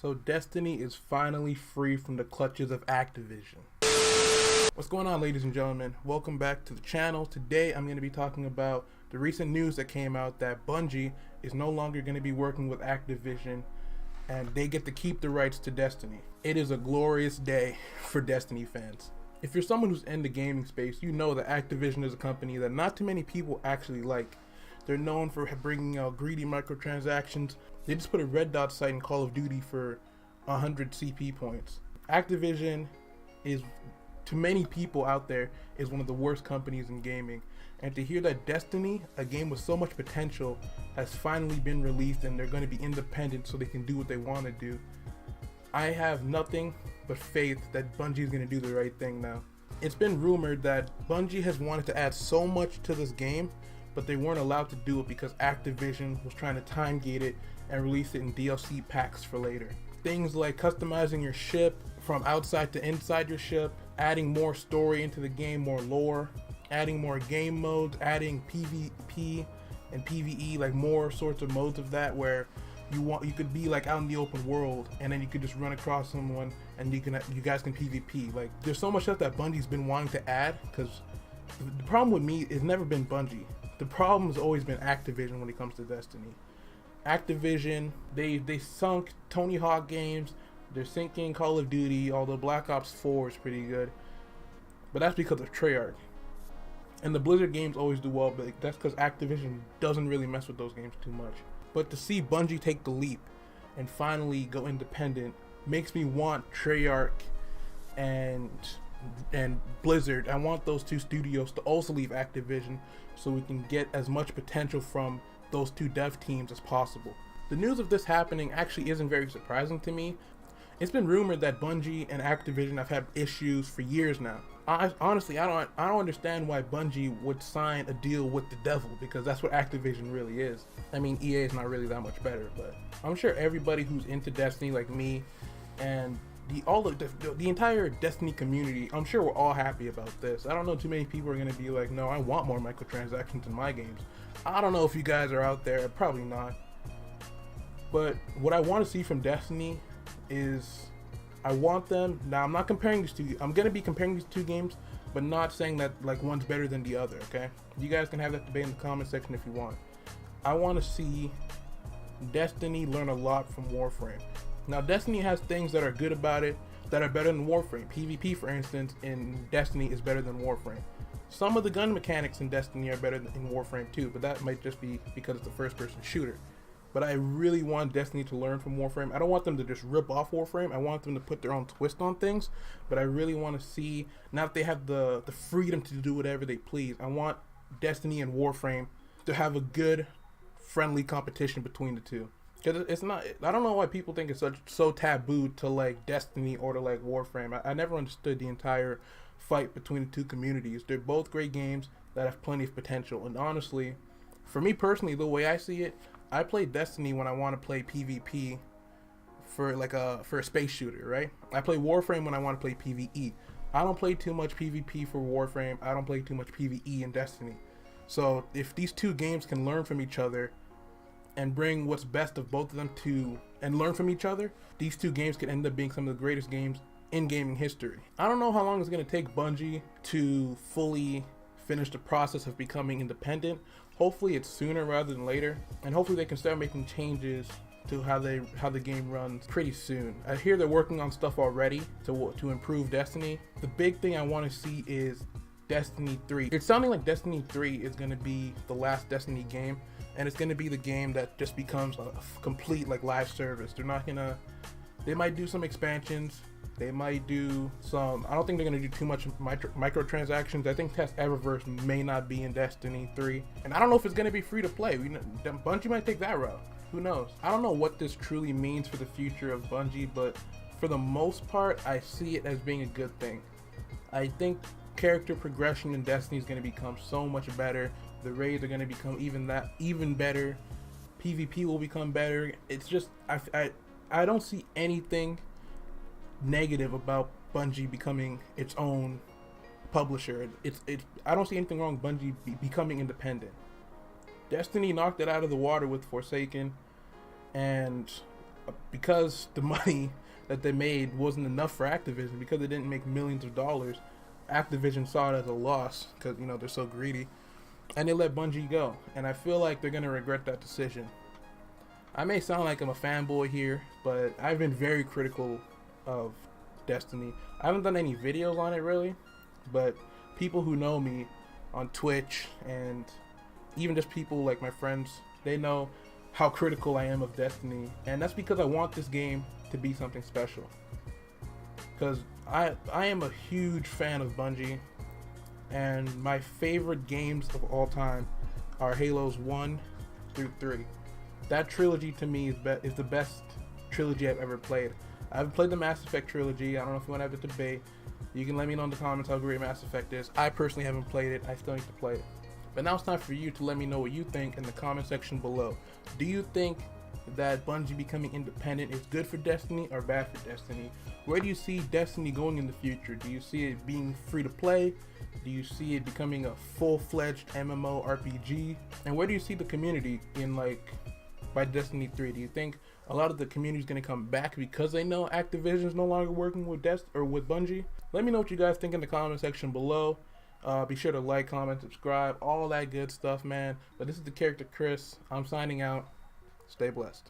So Destiny is finally free from the clutches of Activision. What's going on, ladies and gentlemen? Welcome back to the channel. Today I'm going to be talking about the recent news that came out that Bungie is no longer going to be working with Activision and they get to keep the rights to Destiny. It is a glorious day for Destiny fans. If you're someone who's in the gaming space, you know that Activision is a company that not too many people actually like. They're known for bringing out greedy microtransactions. They just put a red dot sight in Call of Duty for 100 CP points. Activision is, to many people out there, is one of the worst companies in gaming. And to hear that Destiny, a game with so much potential, has finally been released and they're going to be independent so they can do what they want to do, I have nothing but faith that Bungie is going to do the right thing now. It's been rumored that Bungie has wanted to add so much to this game, but they weren't allowed to do it because Activision was trying to time gate it and release it in DLC packs for later. Things like customizing your ship from outside to inside your ship, adding more story into the game, more lore, adding more game modes, adding PvP and PvE, like more sorts of modes of that where you could be like out in the open world and then you could just run across someone and you guys can PvP. Like there's so much stuff that Bungie's been wanting to add, because the problem with me has never been Bungie. The problem has always been Activision when it comes to Destiny. Activision, they sunk Tony Hawk games, they're sinking Call of Duty, although Black Ops 4 is pretty good. But that's because of Treyarch. And the Blizzard games always do well, but that's because Activision doesn't really mess with those games too much. But to see Bungie take the leap and finally go independent makes me want Treyarch and Blizzard. I want those two studios to also leave Activision so we can get as much potential from those two dev teams as possible. The news of this happening actually isn't very surprising to me. It's been rumored that Bungie and Activision have had issues for years now. Honestly, I don't understand why Bungie would sign a deal with the devil, because that's what Activision really is. I mean, EA is not really that much better, but I'm sure everybody who's into Destiny like me and the entire Destiny community, I'm sure we're all happy about this. I don't know too many people are going to be like, no, I want more microtransactions in my games. I don't know if you guys are out there, probably not. But what I want to see from Destiny is, I want them, now I'm not comparing these two, I'm going to be comparing these two games, but not saying that like one's better than the other, okay? You guys can have that debate in the comment section if you want. I want to see Destiny learn a lot from Warframe. Now Destiny has things that are good about it that are better than Warframe. PvP, for instance, in Destiny is better than Warframe. Some of the gun mechanics in Destiny are better than in Warframe too, but that might just be because it's a first-person shooter. But I really want Destiny to learn from Warframe. I don't want them to just rip off Warframe. I want them to put their own twist on things. But I really want to see, now that they have the freedom to do whatever they please, I want Destiny and Warframe to have a good, friendly competition between the two. Because it's not, I don't know why people think it's so taboo to like Destiny or to like Warframe. I never understood the entire fight between the two communities. They're both great games that have plenty of potential. And honestly, for me personally, the way I see it, I play Destiny when I want to play PvP for a space shooter, right? I play Warframe when I want to play PvE. I don't play too much PvP for Warframe. I don't play too much PvE in Destiny. So if these two games can learn from each other and bring what's best of both of them and learn from each other, these two games could end up being some of the greatest games in gaming history. I don't know how long it's going to take Bungie to fully finish the process of becoming independent. Hopefully it's sooner rather than later, and hopefully they can start making changes to how the game runs pretty soon. I hear they're working on stuff already to improve Destiny. The big thing I want to see is Destiny 3. It's sounding like Destiny 3 is going to be the last Destiny game, and it's going to be the game that just becomes a complete like live service. They might do some expansions. They might do some, I don't think they're going to do too much microtransactions. I think Test Eververse may not be in Destiny 3. And I don't know if it's going to be free to play. Bungie might take that route. Who knows? I don't know what this truly means for the future of Bungie, but for the most part, I see it as being a good thing. I think character progression in Destiny is going to become so much better. The raids are going to become even better. PvP will become better. It's just, I don't see anything negative about Bungie becoming its own publisher. I don't see anything wrong with Bungie becoming independent. Destiny knocked it out of the water with Forsaken, and because the money that they made wasn't enough for Activision, because they didn't make millions of dollars. Activision saw it as a loss because they're so greedy, and they let Bungie go. And I feel like they're gonna regret that decision. I may sound like I'm a fanboy here, but I've been very critical of Destiny. I haven't done any videos on it really, but people who know me on Twitch and even just people like my friends, they know how critical I am of Destiny, and that's because I want this game to be something special. Because I am a huge fan of Bungie, and my favorite games of all time are Halos 1 through 3. That trilogy to me is the best trilogy I've ever played. I've played the Mass Effect trilogy. I don't know if you want to have a debate. You can let me know in the comments how great Mass Effect is. I personally haven't played it. I still need to play it. But now it's time for you to let me know what you think in the comment section below. Do you think that Bungie becoming independent is good for Destiny or bad for Destiny? Where do you see Destiny going in the future? Do you see it being free to play? Do you see it becoming a full-fledged MMO RPG? And where do you see the community in by Destiny 3? Do you think a lot of the community is going to come back because they know Activision is no longer working with with Bungie? Let me know what you guys think in the comment section below. Be sure to like, comment, subscribe, all that good stuff, man. But this is the character Chris. I'm signing out. Stay blessed.